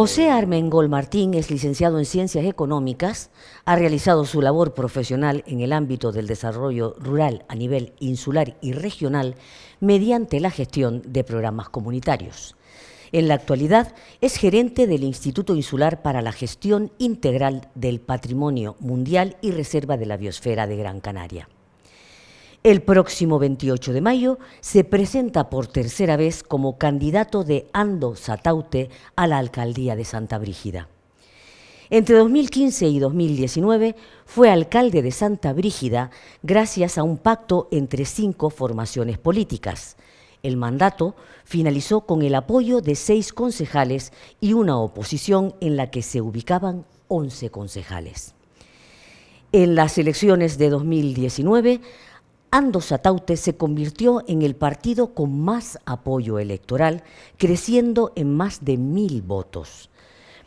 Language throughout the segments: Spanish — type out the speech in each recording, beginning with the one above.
José Armengol Martín es licenciado en Ciencias Económicas, ha realizado su labor profesional en el ámbito del desarrollo rural a nivel insular y regional mediante la gestión de programas comunitarios. En la actualidad es gerente del Instituto Insular para la Gestión Integral del Patrimonio Mundial y Reserva de la Biosfera de Gran Canaria. El próximo 28 de mayo se presenta por tercera vez como candidato de Ando Sataute a la alcaldía de Santa Brígida. Entre 2015 y 2019 fue alcalde de Santa Brígida gracias a un pacto entre 5 formaciones políticas. El mandato finalizó con el apoyo de 6 concejales y una oposición en la que se ubicaban 11 concejales. En las elecciones de 2019, Ando Sataute se convirtió en el partido con más apoyo electoral, creciendo en más de 1000 votos.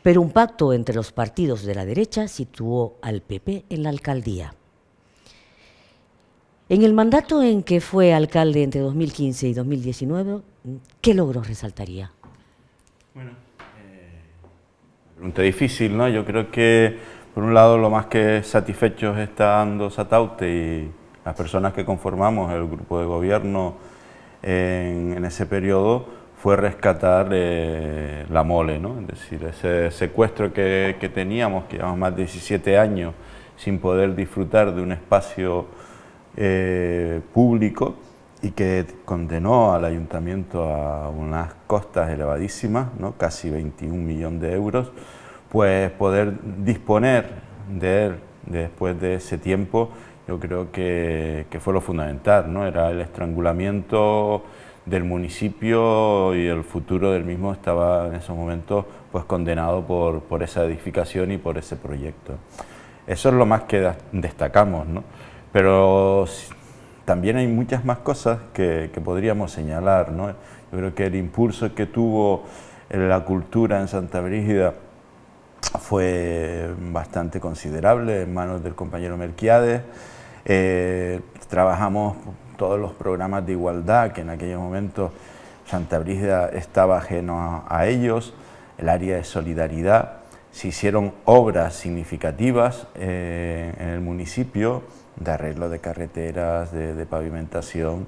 Pero un pacto entre los partidos de la derecha situó al PP en la alcaldía. En el mandato en que fue alcalde entre 2015 y 2019, ¿qué logros resaltaría? Bueno, pregunta difícil, ¿no? Yo creo que, por un lado, lo más que satisfechos está Ando Sataute y las personas que conformamos el grupo de gobierno en ese periodo fue rescatar la mole, ¿no? Es decir, ese secuestro que teníamos, que llevamos más de 17 años sin poder disfrutar de un espacio público y que condenó al ayuntamiento a unas costas elevadísimas, ¿no? Casi 21 millones de euros, pues poder disponer de él después de ese tiempo. Yo creo que fue lo fundamental, ¿no? Era el estrangulamiento del municipio y el futuro del mismo estaba en esos momentos pues condenado por esa edificación y por ese proyecto. Eso es lo más que destacamos, ¿no? Pero también hay muchas más cosas que podríamos señalar, ¿no? Yo creo que el impulso que tuvo la cultura en Santa Brígida fue bastante considerable en manos del compañero Melquiades. Trabajamos todos los programas de igualdad que en aquellos momentos Santa Brígida estaba ajeno a ellos, el área de solidaridad, se hicieron obras significativas en el municipio de arreglo de carreteras, de pavimentación,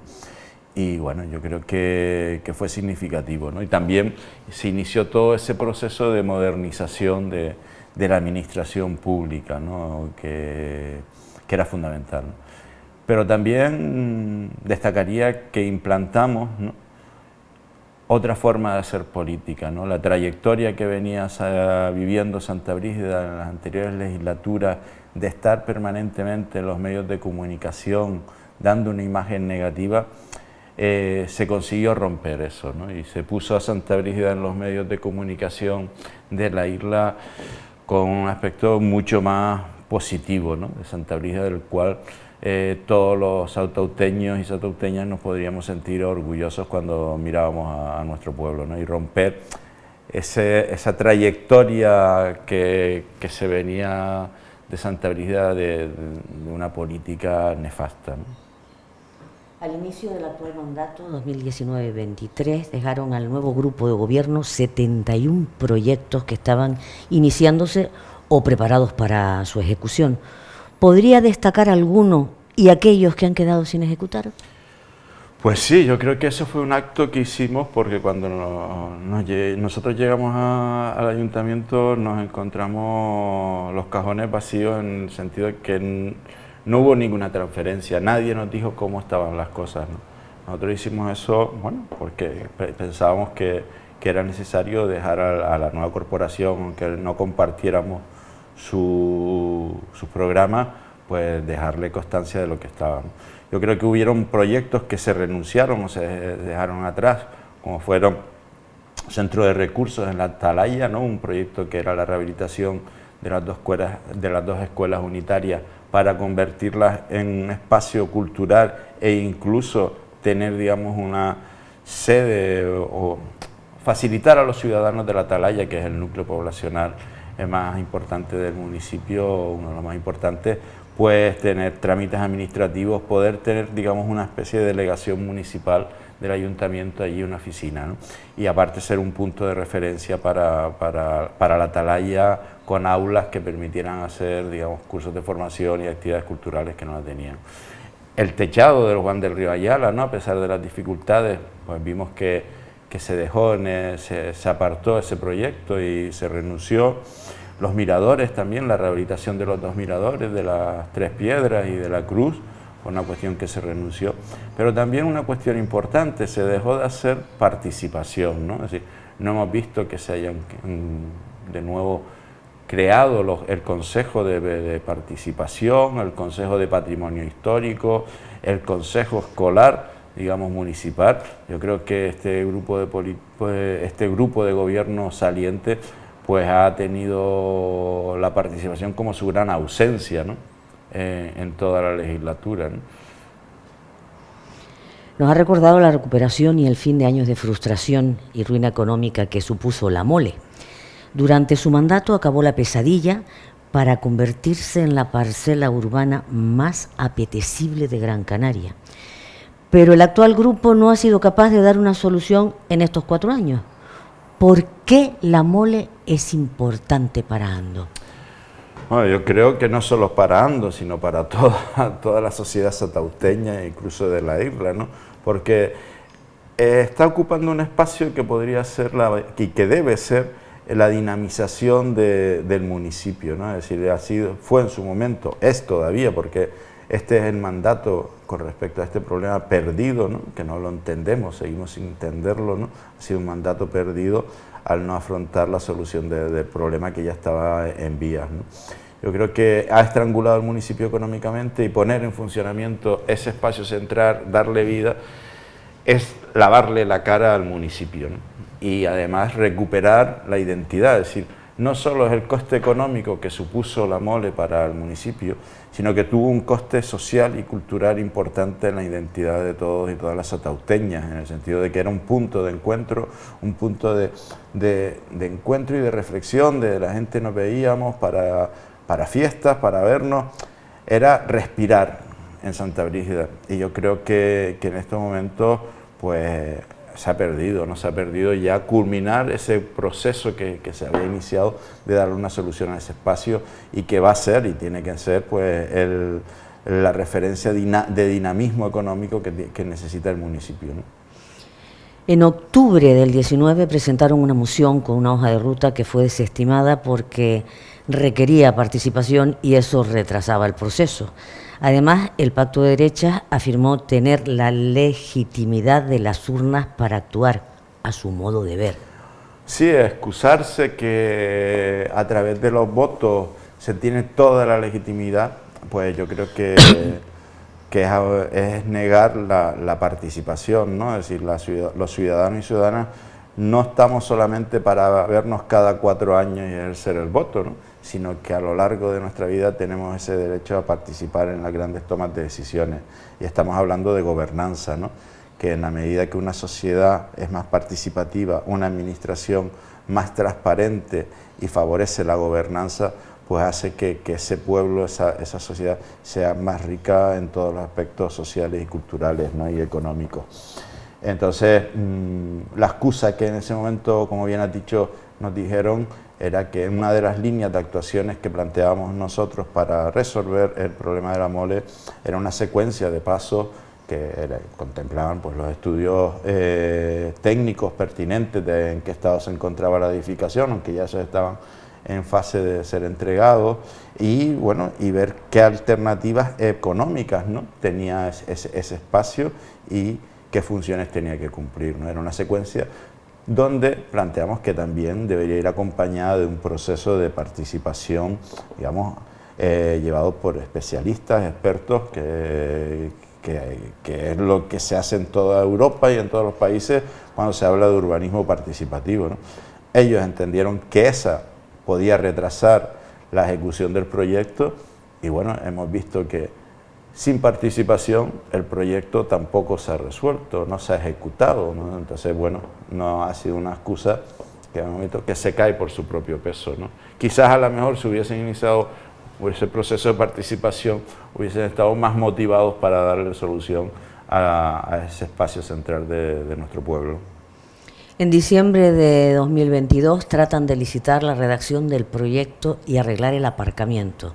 y bueno, yo creo que fue significativo, ¿no? Y también se inició todo ese proceso de modernización de la administración pública, ¿no? que era fundamental, ¿no? Pero también destacaría que implantamos, ¿no?, otra forma de hacer política, ¿no? La trayectoria que venía viviendo Santa Brígida en las anteriores legislaturas de estar permanentemente en los medios de comunicación dando una imagen negativa, se consiguió romper eso, ¿no? Y se puso a Santa Brígida en los medios de comunicación de la isla con un aspecto mucho más positivo, ¿no?, de Santa Brígida, del cual todos los satauteños y satauteñas nos podríamos sentir orgullosos cuando mirábamos a nuestro pueblo, ¿no? Y romper esa trayectoria que se venía de Santa Brígida de una política nefasta, ¿no? Al inicio del actual mandato, 2019-23, dejaron al nuevo grupo de gobierno 71 proyectos que estaban iniciándose o preparados para su ejecución. ¿Podría destacar alguno y aquellos que han quedado sin ejecutar? Pues sí, yo creo que eso fue un acto que hicimos porque cuando nosotros llegamos al ayuntamiento nos encontramos los cajones vacíos, en el sentido de que no hubo ninguna transferencia, nadie nos dijo cómo estaban las cosas, ¿no? Nosotros hicimos eso, bueno, porque pensábamos que era necesario dejar a la nueva corporación, aunque no compartiéramos su programa, pues dejarle constancia de lo que estaba, ¿no? Yo creo que hubieron proyectos que se renunciaron o se dejaron atrás, como fueron Centro de Recursos en la Atalaya, ¿no?, un proyecto que era la rehabilitación de las dos escuelas unitarias para convertirlas en un espacio cultural e incluso tener, digamos, una sede o facilitar a los ciudadanos de la Atalaya, que es el núcleo poblacional más importante del municipio, uno de los más importantes, pues tener trámites administrativos, poder tener, digamos, una especie de delegación municipal del ayuntamiento allí una oficina, ¿no? Y aparte ser un punto de referencia para la atalaya, con aulas que permitieran hacer, digamos, cursos de formación y actividades culturales que no la tenían. El techado del Juan del Río Ayala, ¿no? A pesar de las dificultades, pues vimos que se dejó, se apartó ese proyecto y se renunció. Los miradores también, la rehabilitación de los 2 miradores, de las 3 Piedras y de la Cruz, fue una cuestión que se renunció. Pero también una cuestión importante, se dejó de hacer participación, ¿no? Es decir, no hemos visto que se hayan de nuevo creado el Consejo de Participación, el Consejo de Patrimonio Histórico, el Consejo Escolar, digamos, municipal. Yo creo que este grupo de gobierno saliente pues ha tenido la participación como su gran ausencia, ¿no? En toda la legislatura, ¿no? Nos ha recordado la recuperación y el fin de años de frustración y ruina económica que supuso la mole. Durante su mandato acabó la pesadilla para convertirse en la parcela urbana más apetecible de Gran Canaria. Pero el actual grupo no ha sido capaz de dar una solución en estos 4 años. ¿Por qué la mole es importante para Ando? Bueno, yo creo que no solo para Ando, sino para toda la sociedad satauteña e incluso de la isla, ¿no? Porque está ocupando un espacio que podría ser y que debe ser la dinamización del municipio, ¿no? Es decir, fue en su momento, es todavía, porque este es el mandato con respecto a este problema perdido, ¿no? Que no lo entendemos, seguimos sin entenderlo, ¿no? Ha sido un mandato perdido al no afrontar la solución del problema que ya estaba en vías, ¿no? Yo creo que ha estrangulado al municipio económicamente, y poner en funcionamiento ese espacio central, darle vida, es lavarle la cara al municipio, ¿no? Y además recuperar la identidad, es decir, no solo es el coste económico que supuso la mole para el municipio, sino que tuvo un coste social y cultural importante en la identidad de todos y todas las satauteñas, en el sentido de que era un punto de encuentro, un punto de encuentro y de reflexión, de la gente nos veíamos para fiestas, para vernos, era respirar en Santa Brígida, y yo creo que en estos momentos pues se ha perdido, ¿no? Se ha perdido ya culminar ese proceso que se había iniciado de darle una solución a ese espacio, y que va a ser y tiene que ser pues la referencia de dinamismo económico que necesita el municipio, ¿no? En octubre del 19 presentaron una moción con una hoja de ruta que fue desestimada porque requería participación y eso retrasaba el proceso. Además, el Pacto de Derechas afirmó tener la legitimidad de las urnas para actuar a su modo de ver. Sí, excusarse que a través de los votos se tiene toda la legitimidad, pues yo creo que es negar la participación, ¿no? Es decir, los ciudadanos y ciudadanas no estamos solamente para vernos cada 4 años y ejercer el voto, ¿no? Sino que a lo largo de nuestra vida tenemos ese derecho a participar en las grandes tomas de decisiones. Y estamos hablando de gobernanza, ¿no? Que en la medida que una sociedad es más participativa, una administración más transparente y favorece la gobernanza, pues hace que ese pueblo, esa sociedad, sea más rica en todos los aspectos sociales y culturales, ¿no? Y económicos. Entonces, la excusa que en ese momento, como bien has dicho, nos dijeron, era que una de las líneas de actuaciones que planteábamos nosotros para resolver el problema de la mole era una secuencia de pasos que contemplaban pues, los estudios técnicos pertinentes de en qué estado se encontraba la edificación, aunque ya se estaban en fase de ser entregados, y bueno, y ver qué alternativas económicas, ¿no? tenía ese espacio y qué funciones tenía que cumplir, ¿no? Era una secuencia donde planteamos que también debería ir acompañada de un proceso de participación, digamos, llevado por especialistas, expertos, que es lo que se hace en toda Europa y en todos los países cuando se habla de urbanismo participativo, ¿no? Ellos entendieron que esa podía retrasar la ejecución del proyecto, y bueno, hemos visto que sin participación el proyecto tampoco se ha resuelto, no se ha ejecutado, ¿no? Entonces, bueno, no ha sido una excusa que se cae por su propio peso, ¿no? Quizás a lo mejor si hubiesen iniciado ese proceso de participación, hubiesen estado más motivados para darle solución a ese espacio central de nuestro pueblo. En diciembre de 2022 tratan de licitar la redacción del proyecto y arreglar el aparcamiento,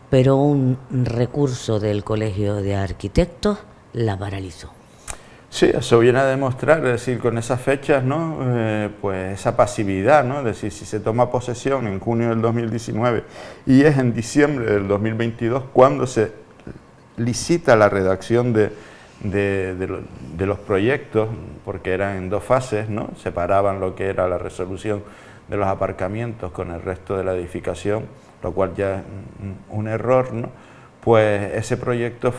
pero un recurso del Colegio de Arquitectos la paralizó. Sí, eso viene a demostrar, es decir, con esas fechas, ¿no? Pues esa pasividad, ¿no? Es decir, si se toma posesión en junio del 2019 y es en diciembre del 2022 cuando se licita la redacción de los proyectos, porque eran en dos fases, ¿no? Separaban lo que era la resolución de los aparcamientos con el resto de la edificación, lo cual ya es un error, ¿no? Pues ese proyecto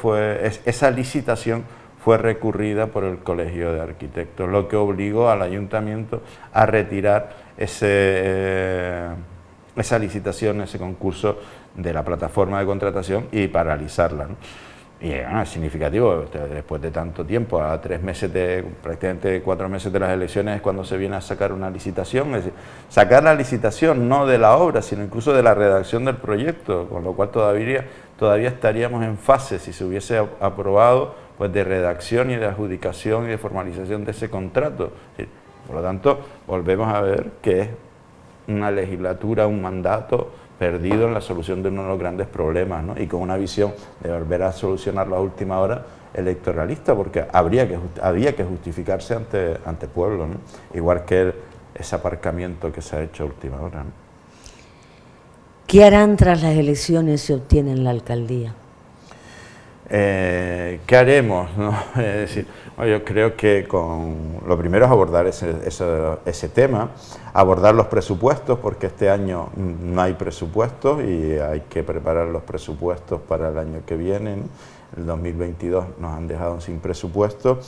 esa licitación fue recurrida por el Colegio de Arquitectos, lo que obligó al Ayuntamiento a retirar esa licitación, ese concurso de la plataforma de contratación y paralizarla, ¿no? Y bueno, es significativo, después de tanto tiempo, a 3 meses, prácticamente 4 meses de las elecciones es cuando se viene a sacar una licitación, es decir, sacar la licitación no de la obra, sino incluso de la redacción del proyecto, con lo cual todavía estaríamos en fase, si se hubiese aprobado, pues de redacción y de adjudicación y de formalización de ese contrato. Por lo tanto, volvemos a ver que es una legislatura, un mandato perdido en la solución de uno de los grandes problemas, ¿no? Y con una visión de volver a solucionarlo a última hora electoralista, porque había que justificarse ante el pueblo, ¿no? Igual que ese aparcamiento que se ha hecho a última hora, ¿no? ¿Qué harán tras las elecciones si obtienen la alcaldía? ¿Qué haremos, ¿no? Es decir, bueno, yo creo que lo primero es abordar ese tema, abordar los presupuestos, porque este año no hay presupuestos y hay que preparar los presupuestos para el año que viene, ¿no? El 2022 nos han dejado sin presupuesto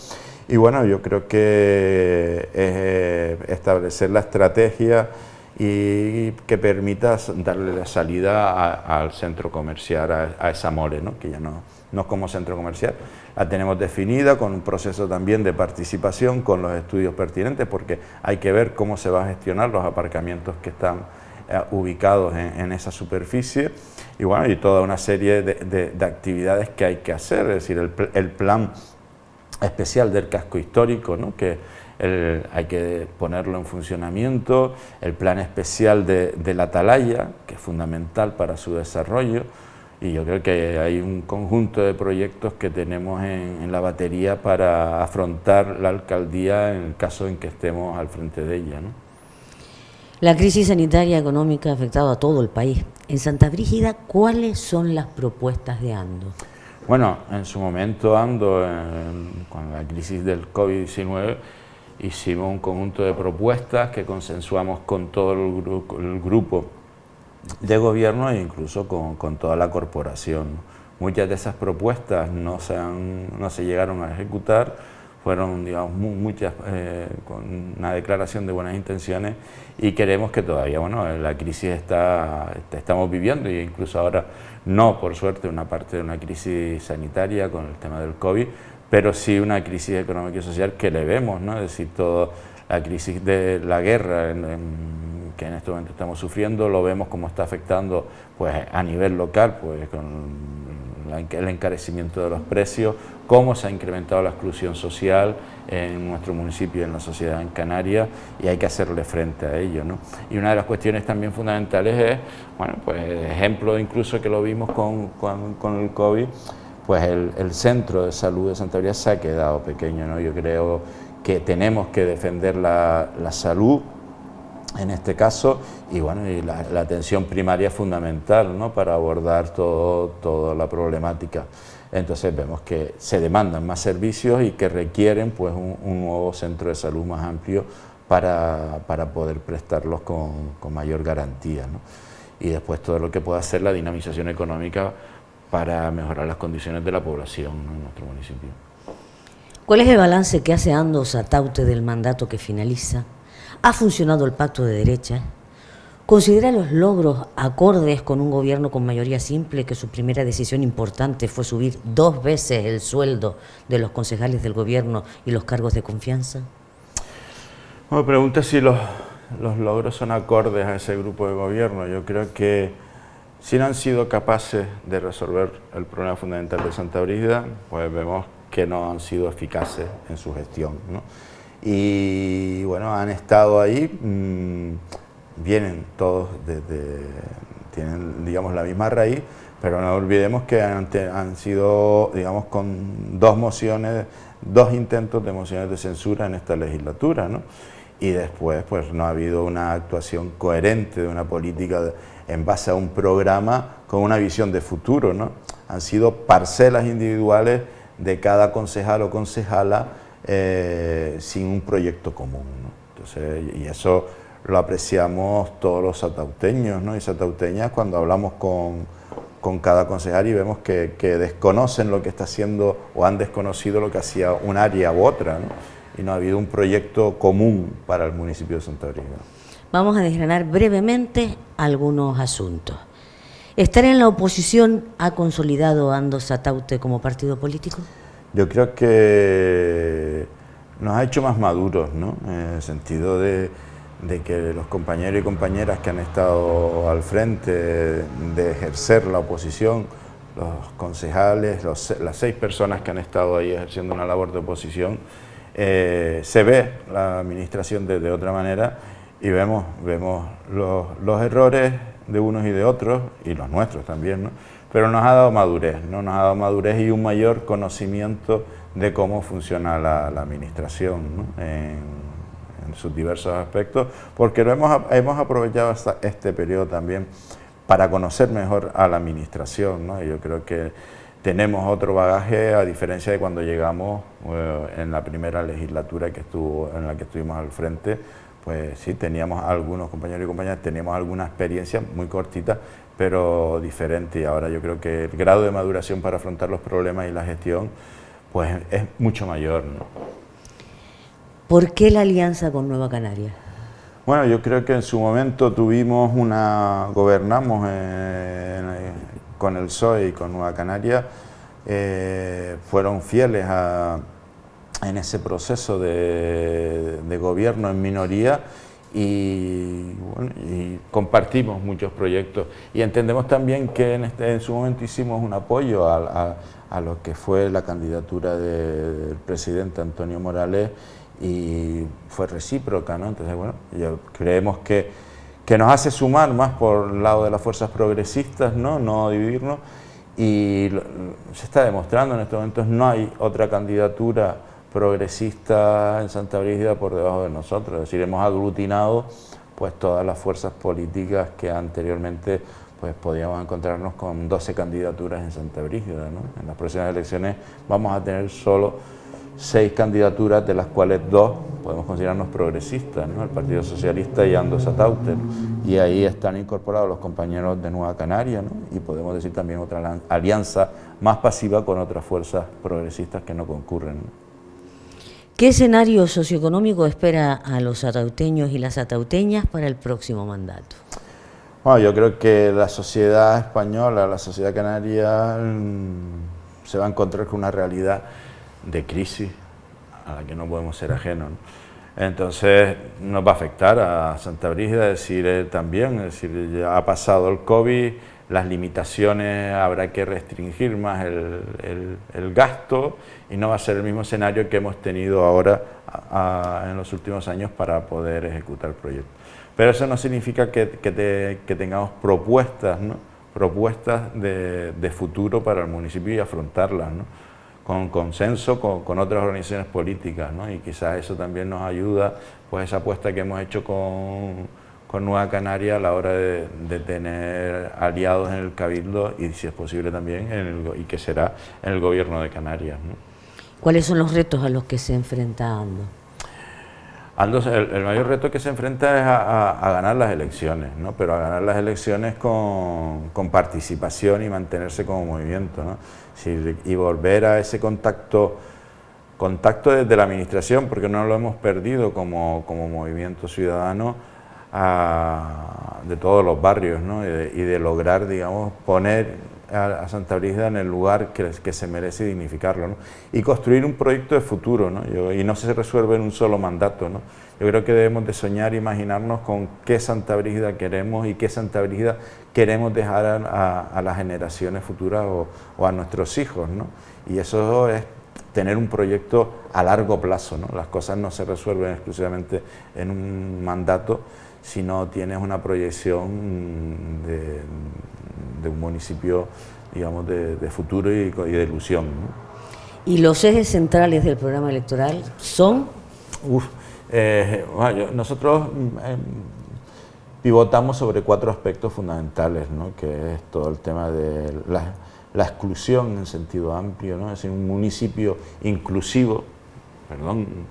y bueno, yo creo que es establecer la estrategia y que permita darle la salida al centro comercial, a esa mole, ¿no? Que ya no es como centro comercial, la tenemos definida con un proceso también de participación con los estudios pertinentes, porque hay que ver cómo se van a gestionar los aparcamientos que están ubicados en esa superficie y bueno, y toda una serie de actividades que hay que hacer, es decir, el plan especial del casco histórico, ¿no? Que hay que ponerlo en funcionamiento, el plan especial de la atalaya, que es fundamental para su desarrollo, y yo creo que hay un conjunto de proyectos que tenemos en la batería para afrontar la alcaldía en el caso en que estemos al frente de ella, ¿no? La crisis sanitaria y económica ha afectado a todo el país. En Santa Brígida, ¿cuáles son las propuestas de Ando? Bueno, en su momento Ando, con la crisis del COVID-19, hicimos un conjunto de propuestas que consensuamos con todo el grupo de gobierno e incluso con toda la corporación. Muchas de esas propuestas no se llegaron a ejecutar, fueron, digamos, muchas con una declaración de buenas intenciones y queremos que todavía, bueno, la crisis estamos viviendo e incluso ahora no, por suerte, una parte de una crisis sanitaria con el tema del COVID, pero sí una crisis económica y social que le vemos, ¿no? Es decir, toda la crisis de la guerra que en este momento estamos sufriendo, lo vemos como está afectando pues, a nivel local, pues, con el encarecimiento de los precios, cómo se ha incrementado la exclusión social en nuestro municipio y en la sociedad en Canarias, y hay que hacerle frente a ello, ¿no? Y una de las cuestiones también fundamentales es, bueno, pues ejemplo incluso que lo vimos con el COVID, pues el centro de salud de Santa Brígida se ha quedado pequeño, ¿no? Yo creo que tenemos que defender la salud en este caso, y bueno, y la atención primaria es fundamental, ¿no? Para abordar toda la problemática. Entonces vemos que se demandan más servicios y que requieren pues un nuevo centro de salud más amplio para poder prestarlos con mayor garantía, ¿no? Y después todo lo que pueda hacer la dinamización económica para mejorar las condiciones de la población, ¿no? En nuestro municipio. ¿Cuál es el balance que hace Ando Sataute del mandato que finaliza? ¿Ha funcionado el pacto de derecha? ¿Considera los logros acordes con un gobierno con mayoría simple, que su primera decisión importante fue subir 2 veces el sueldo de los concejales del gobierno y los cargos de confianza? Me pregunta si los logros son acordes a ese grupo de gobierno. Yo creo que si no han sido capaces de resolver el problema fundamental de Santa Brígida, pues vemos que no han sido eficaces en su gestión, ¿no? Y bueno, han estado ahí, vienen todos tienen, digamos, la misma raíz, pero no olvidemos que han sido, digamos, con dos intentos de mociones de censura en esta legislatura, ¿no? Y después pues no ha habido una actuación coherente de una política en base a un programa con una visión de futuro, ¿no? Han sido parcelas individuales de cada concejal o concejala sin un proyecto común, ¿no? Entonces, y eso lo apreciamos todos los satauteños, ¿no? Y satauteñas cuando hablamos con cada concejal y vemos que desconocen lo que está haciendo o han desconocido lo que hacía un área u otra, ¿no? Y no ha habido un proyecto común para el municipio de Santa Brígida. Vamos a desgranar brevemente algunos asuntos. ¿Estar en la oposición ha consolidado a Ando Sataute como partido político? Yo creo que nos ha hecho más maduros, ¿no? En el sentido de que los compañeros y compañeras que han estado al frente de ejercer la oposición, los concejales, las 6 personas que han estado ahí ejerciendo una labor de oposición, se ve la administración de otra manera y vemos los errores de unos y de otros, y los nuestros también, ¿no? Pero nos ha dado madurez, ¿no? Nos ha dado madurez y un mayor conocimiento de cómo funciona la administración, ¿no? En sus diversos aspectos, porque hemos aprovechado este periodo también para conocer mejor a la administración, ¿no? Y yo creo que tenemos otro bagaje, a diferencia de cuando llegamos en la primera legislatura en la que estuvimos al frente. Pues sí, teníamos algunos compañeros y compañeras, teníamos alguna experiencia muy cortita, pero diferente, y ahora yo creo que el grado de maduración para afrontar los problemas y la gestión pues es mucho mayor, ¿no? ¿Por qué la alianza con Nueva Canaria? Bueno, yo creo que en su momento gobernamos con el PSOE y con Nueva Canaria, fueron fieles en ese proceso de gobierno en minoría y compartimos muchos proyectos y entendemos también que en su momento hicimos un apoyo a lo que fue la candidatura del presidente Antonio Morales y fue recíproca, ¿no? Entonces, bueno, creemos que nos hace sumar más por el lado de las fuerzas progresistas, no dividirnos, y se está demostrando en estos momentos. No hay otra candidatura progresista en Santa Brígida por debajo de nosotros, es decir, hemos aglutinado pues todas las fuerzas políticas que anteriormente pues podíamos encontrarnos con 12 candidaturas en Santa Brígida, ¿no? En las próximas elecciones vamos a tener solo 6 candidaturas, de las cuales 2 podemos considerarnos progresistas, ¿no? El Partido Socialista y Ando Sataute, ¿no? Y ahí están incorporados los compañeros de Nueva Canaria, ¿no? Y podemos decir también otra alianza más pasiva con otras fuerzas progresistas que no concurren, ¿no? ¿Qué escenario socioeconómico espera a los satauteños y las satauteñas para el próximo mandato? Bueno, yo creo que la sociedad española, la sociedad canaria, se va a encontrar con una realidad de crisis a la que no podemos ser ajenos, ¿no? Entonces nos va a afectar a Santa Brígida, ya ha pasado el COVID, las limitaciones, habrá que restringir más el gasto y no va a ser el mismo escenario que hemos tenido ahora en los últimos años para poder ejecutar proyectos. Pero eso no significa que tengamos propuestas, ¿no? Propuestas de futuro para el municipio y afrontarlas, ¿no? Con consenso con otras organizaciones políticas, ¿no? Y quizás eso también nos ayuda, pues esa apuesta que hemos hecho con Nueva Canaria a la hora de tener aliados en el Cabildo y, si es posible, también y que será en el Gobierno de Canarias, ¿no? ¿Cuáles son los retos a los que se enfrenta Ando? El mayor reto que se enfrenta es a ganar las elecciones, ¿no? Pero a ganar las elecciones con participación y mantenerse como movimiento, ¿no? Y volver a ese contacto desde la administración, porque no lo hemos perdido como movimiento ciudadano de todos los barrios, ¿no? Y de lograr, digamos, poner a Santa Brígida en el lugar que se merece y dignificarlo, ¿no? Y construir un proyecto de futuro, ¿no? Y no se resuelve en un solo mandato, ¿no? Yo creo que debemos de soñar e imaginarnos con qué Santa Brígida queremos y qué Santa Brígida queremos dejar a las generaciones futuras o a nuestros hijos, ¿no? Y eso es tener un proyecto a largo plazo, ¿no? Las cosas no se resuelven exclusivamente en un mandato, sino tienes una proyección de un municipio, digamos, de futuro y de ilusión, ¿no? ¿Y los ejes centrales del programa electoral son? Nosotros pivotamos sobre 4 aspectos fundamentales, ¿no? Que es todo el tema de la exclusión en sentido amplio, ¿no? Es decir, un municipio inclusivo, un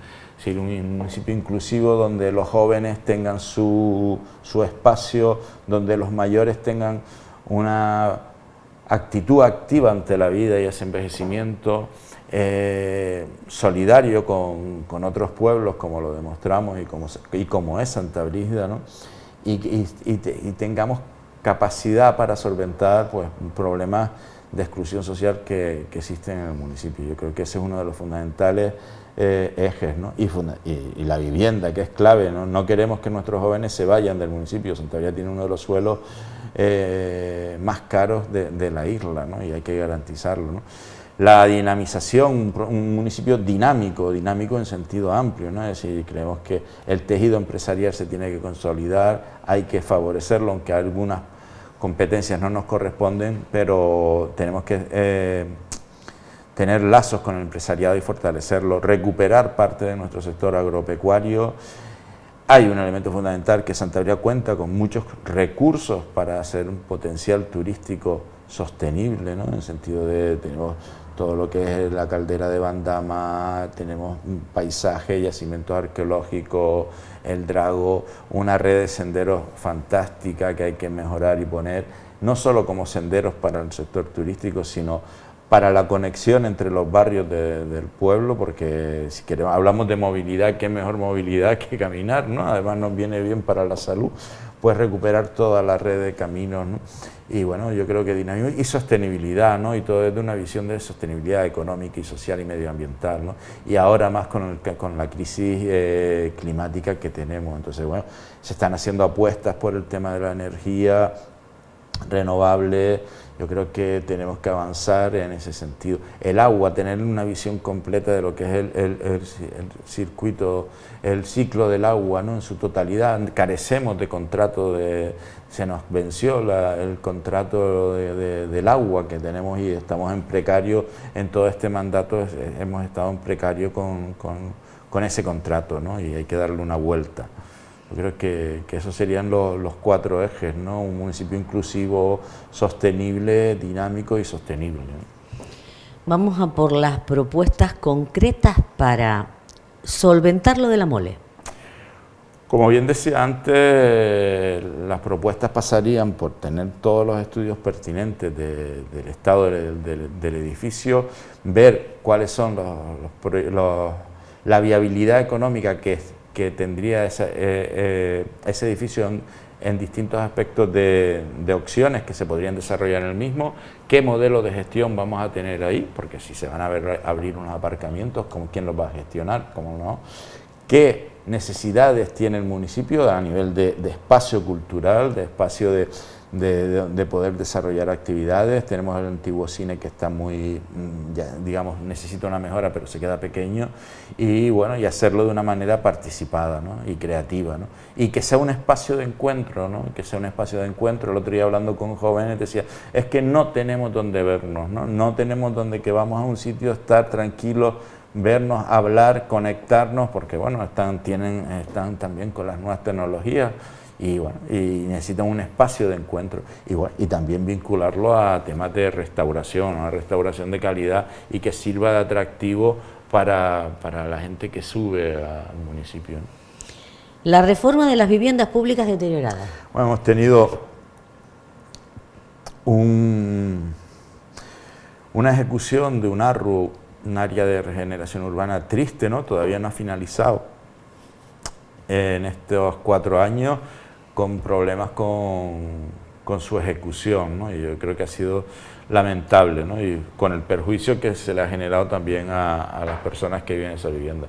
municipio inclusivo donde los jóvenes tengan su espacio, donde los mayores tengan una actitud activa ante la vida y ese envejecimiento, solidario con otros pueblos, como lo demostramos y como es Santa Brígida, ¿no? Y tengamos capacidad para solventar, pues, problemas de exclusión social que existen en el municipio. Yo creo que ese es uno de los fundamentales ejes, ¿no? Y la vivienda, que es clave, ¿no? No queremos que nuestros jóvenes se vayan del municipio. Santa Brígida tiene uno de los suelos más caros de la isla, ¿no? Y hay que garantizarlo, ¿no? La dinamización, un municipio dinámico en sentido amplio, ¿no? Es decir, creemos que el tejido empresarial se tiene que consolidar, hay que favorecerlo, aunque algunas competencias no nos corresponden, pero tenemos que tener lazos con el empresariado y fortalecerlo, recuperar parte de nuestro sector agropecuario. Hay un elemento fundamental, que Santa Brígida cuenta con muchos recursos para hacer un potencial turístico sostenible, ¿no? En el sentido de, tenemos todo lo que es la caldera de Bandama, tenemos un paisaje, yacimientos arqueológicos, el Drago, una red de senderos fantástica que hay que mejorar y poner, no solo como senderos para el sector turístico, sino para la conexión entre los barrios del pueblo, porque si queremos, hablamos de movilidad, qué mejor movilidad que caminar, ¿no? Además nos viene bien para la salud, pues recuperar toda la red de caminos, ¿no? Y bueno, yo creo que dinamismo y sostenibilidad, ¿no? Y todo desde una visión de sostenibilidad económica y social y medioambiental, ¿no? Y ahora más con la crisis climática que tenemos. Entonces, bueno, se están haciendo apuestas por el tema de la energía renovable. Yo creo que tenemos que avanzar en ese sentido. El agua, tener una visión completa de lo que es el circuito, el ciclo del agua, ¿no? En su totalidad. Carecemos de contrato, se nos venció el contrato del agua que tenemos y estamos en precario. En todo este mandato hemos estado en precario con ese contrato, ¿no? Y hay que darle una vuelta. Yo creo que esos serían los 4 ejes, ¿no? Un municipio inclusivo, sostenible, dinámico y sostenible, ¿no? Vamos a por las propuestas concretas para solventar lo de la mole. Como bien decía antes, las propuestas pasarían por tener todos los estudios pertinentes del estado del edificio, ver cuáles son la viabilidad económica que tendría ese edificio en distintos aspectos de opciones que se podrían desarrollar en el mismo, qué modelo de gestión vamos a tener ahí, porque si se van a abrir unos aparcamientos, ¿quién los va a gestionar? ¿Cómo no? ¿Qué necesidades tiene el municipio a nivel de espacio cultural, de espacio de poder desarrollar actividades? Tenemos el antiguo cine que está muy, digamos, necesita una mejora, pero se queda pequeño, y bueno, y hacerlo de una manera participada, ¿no? Y creativa, ¿no? Y que sea un espacio de encuentro, ¿no? Que sea un espacio de encuentro. El otro día hablando con jóvenes decía, es que no tenemos donde vernos, ¿no? No tenemos donde que vamos a un sitio, estar tranquilos, vernos, hablar, conectarnos, porque bueno, están también con las nuevas tecnologías, y bueno, y necesitan un espacio de encuentro, y también vincularlo a temas de restauración, una restauración de calidad y que sirva de atractivo para la gente que sube al municipio, ¿no? La reforma de las viviendas públicas deterioradas. Bueno, hemos tenido una ejecución de un área de regeneración urbana triste, ¿no? Todavía no ha finalizado en estos 4 años, con problemas con su ejecución, ¿no? Y yo creo que ha sido lamentable, ¿no? Y con el perjuicio que se le ha generado también a las personas que viven en esa vivienda.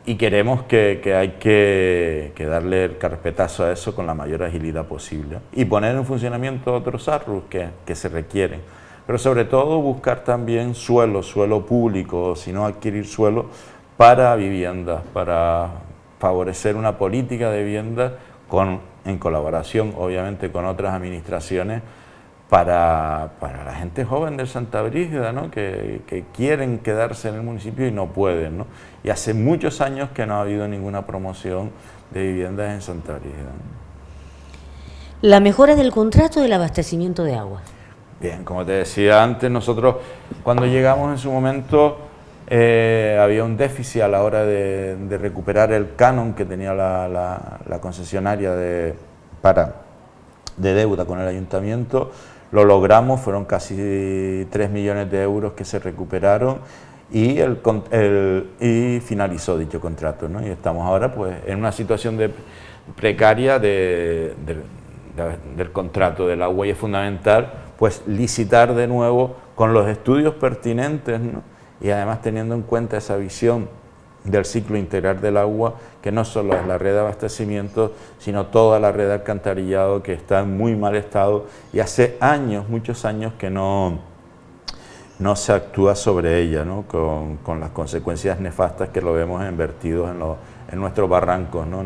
Y queremos que hay que darle el carpetazo a eso con la mayor agilidad posible y poner en funcionamiento otros ARRUs que se requieren, pero sobre todo buscar también suelo público, si no adquirir suelo para viviendas, para favorecer una política de vivienda en colaboración obviamente con otras administraciones para la gente joven de Santa Brígida, ¿no? que quieren quedarse en el municipio y no pueden, ¿no? Y hace muchos años que no ha habido ninguna promoción de viviendas en Santa Brígida, ¿no? La mejora del contrato del abastecimiento de agua. Bien, como te decía antes, nosotros cuando llegamos en su momento había un déficit a la hora de recuperar el canon que tenía la concesionaria de deuda con el ayuntamiento. Lo logramos, fueron casi 3 millones de euros que se recuperaron y finalizó dicho contrato, ¿no? Y estamos ahora pues en una situación precaria del contrato del agua, y es fundamental pues licitar de nuevo con los estudios pertinentes, ¿no? Y además teniendo en cuenta esa visión del ciclo integral del agua, que no solo es la red de abastecimiento, sino toda la red de alcantarillado, que está en muy mal estado y hace años, muchos años que no se actúa sobre ella, ¿no? Con las consecuencias nefastas que lo vemos invertidos en nuestros barrancos, ¿no?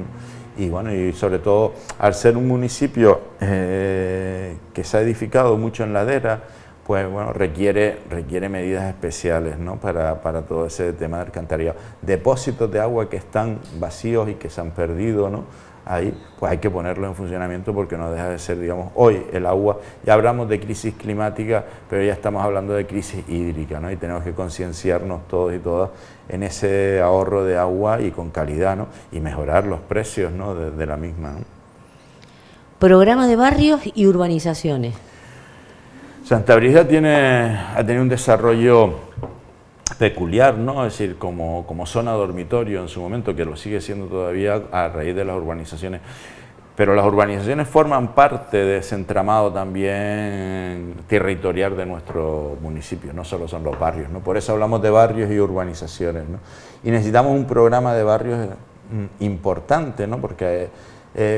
Y bueno, y sobre todo al ser un municipio que se ha edificado mucho en ladera, pues bueno, requiere medidas especiales, ¿no? para todo ese tema de alcantarillado. Depósitos de agua que están vacíos y que se han perdido, ¿no? Ahí pues hay que ponerlos en funcionamiento, porque no deja de ser, digamos, hoy el agua, ya hablamos de crisis climática, pero ya estamos hablando de crisis hídrica, ¿no? Y tenemos que concienciarnos todos y todas en ese ahorro de agua y con calidad, ¿no? Y mejorar los precios, ¿no? de la misma, ¿no? Programa de barrios y urbanizaciones. Santa Brígida ha tenido un desarrollo peculiar, ¿no? Es decir, como zona dormitorio en su momento, que lo sigue siendo todavía a raíz de las urbanizaciones. Pero las urbanizaciones forman parte de ese entramado también territorial de nuestro municipio, no solo son los barrios, ¿no? Por eso hablamos de barrios y urbanizaciones, ¿no? Y necesitamos un programa de barrios importante, ¿no? Porque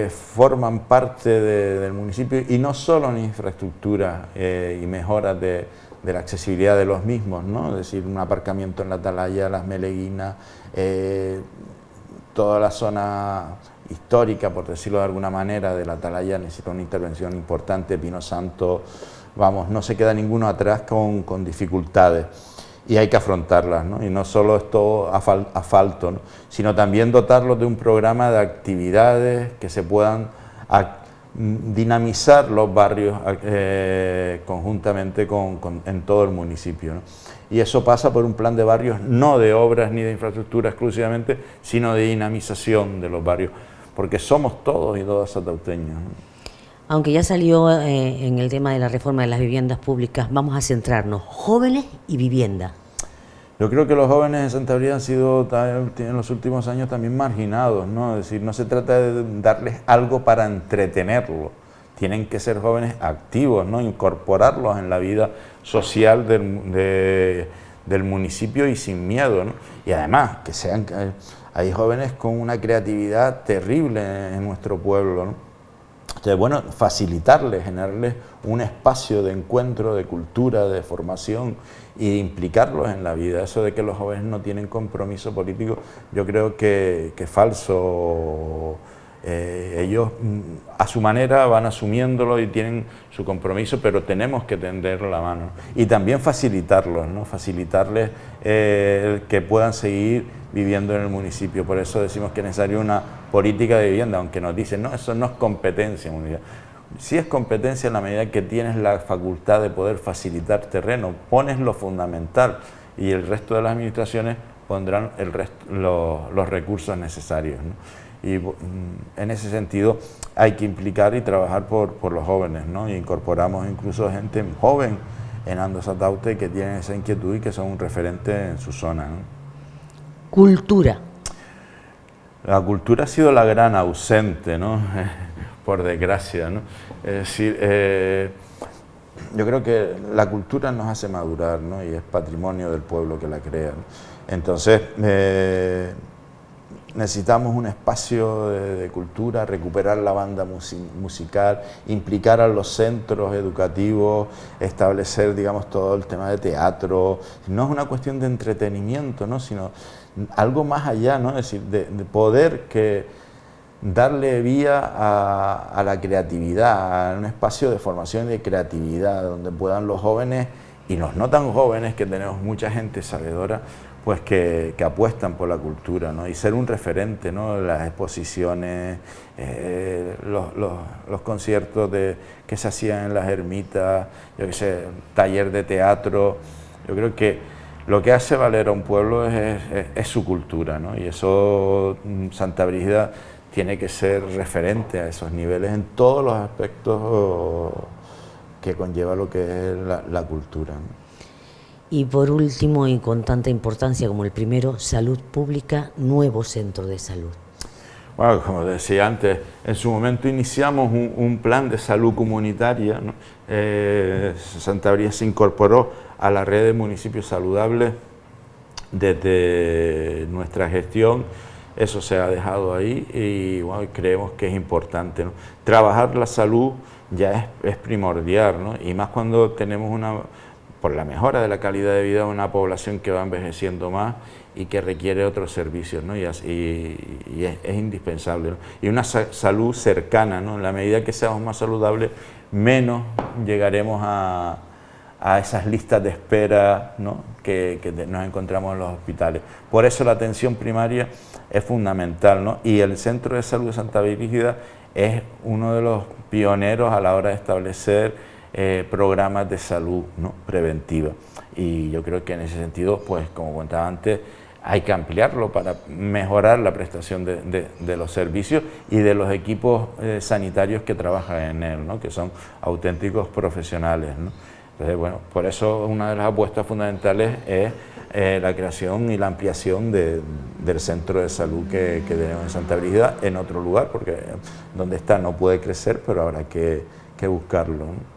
forman parte del municipio, y no solo en infraestructura y mejoras de la accesibilidad de los mismos, ¿no? Es decir, un aparcamiento en la Atalaya, Las Meleguinas, toda la zona histórica, por decirlo de alguna manera, de la Atalaya necesita una intervención importante. Pino Santo, vamos, no se queda ninguno atrás con dificultades, y hay que afrontarlas, ¿no? Y no solo es todo asfalto, ¿no? Sino también dotarlos de un programa de actividades que se puedan dinamizar los barrios conjuntamente en todo el municipio, ¿no? Y eso pasa por un plan de barrios, no de obras ni de infraestructura exclusivamente, sino de dinamización de los barrios, porque somos todos y todas satauteños, ¿no? Aunque ya salió en el tema de la reforma de las viviendas públicas, vamos a centrarnos, jóvenes y vivienda. Yo creo que los jóvenes de Santa Brígida han sido en los últimos años también marginados, ¿no? Es decir, no se trata de darles algo para entretenerlos, tienen que ser jóvenes activos, ¿no? Incorporarlos en la vida social del municipio y sin miedo, ¿no? Y además, hay jóvenes con una creatividad terrible en nuestro pueblo, ¿no? Entonces, bueno, facilitarles, generarles un espacio de encuentro, de cultura, de formación, y implicarlos en la vida. Eso de que los jóvenes no tienen compromiso político, yo creo que es falso. Ellos a su manera van asumiéndolo y tienen su compromiso, pero tenemos que tender la mano. Y también facilitarlos, ¿no? Facilitarles que puedan seguir viviendo en el municipio. Por eso decimos que es necesaria una política de vivienda, aunque nos dicen, no, eso no es competencia municipal. Sí es competencia en la medida que tienes la facultad de poder facilitar terreno, pones lo fundamental, y el resto de las administraciones pondrán los recursos necesarios, ¿no? Y en ese sentido hay que implicar y trabajar por los jóvenes, ¿no? Y incorporamos incluso gente joven en Andosautaute que tienen esa inquietud y que son un referente en su zona, ¿no? Cultura. La cultura ha sido la gran ausente, ¿no? Por desgracia, ¿no? Es decir, yo creo que la cultura nos hace madurar, ¿no? Y es patrimonio del pueblo que la crea, ¿no? Entonces, necesitamos un espacio de cultura, recuperar la banda musical, implicar a los centros educativos, establecer, digamos, todo el tema de teatro. No es una cuestión de entretenimiento, ¿no?, sino algo más allá, ¿no?, es decir, de poder darle vía a la creatividad, a un espacio de formación y de creatividad, donde puedan los jóvenes y los no tan jóvenes, que tenemos mucha gente sabedora, pues que apuestan por la cultura, ¿no?, y ser un referente, ¿no?, las exposiciones, los conciertos que se hacían en las ermitas, yo qué sé, taller de teatro. Yo creo que lo que hace valer a un pueblo es su cultura, ¿no?, y eso Santa Brígida tiene que ser referente a esos niveles en todos los aspectos que conlleva lo que es la cultura, ¿no? Y por último, y con tanta importancia como el primero, salud pública, nuevo centro de salud. Bueno, como decía antes, en su momento iniciamos un plan de salud comunitaria, ¿no? Santa Brígida se incorporó a la red de municipios saludables desde nuestra gestión. Eso se ha dejado ahí y bueno, creemos que es importante, ¿no? Trabajar la salud ya es primordial, ¿no?, y más cuando tenemos por la mejora de la calidad de vida de una población que va envejeciendo más y que requiere otros servicios, ¿no?, y es indispensable, ¿no?, y una salud cercana, ¿no?, en la medida que seamos más saludables, menos llegaremos a esas listas de espera, ¿no?, que nos encontramos en los hospitales. Por eso la atención primaria es fundamental, ¿no?, y el Centro de Salud de Santa Brígida es uno de los pioneros a la hora de establecer programas de salud, ¿no?, preventiva. Y yo creo que en ese sentido, pues como contaba antes, hay que ampliarlo para mejorar la prestación de los servicios y de los equipos sanitarios que trabajan en él, ¿no?, que son auténticos profesionales, ¿no? Entonces, bueno, por eso una de las apuestas fundamentales es la creación y la ampliación del centro de salud que tenemos en Santa Brígida, en otro lugar, porque donde está no puede crecer, pero habrá que buscarlo, ¿no?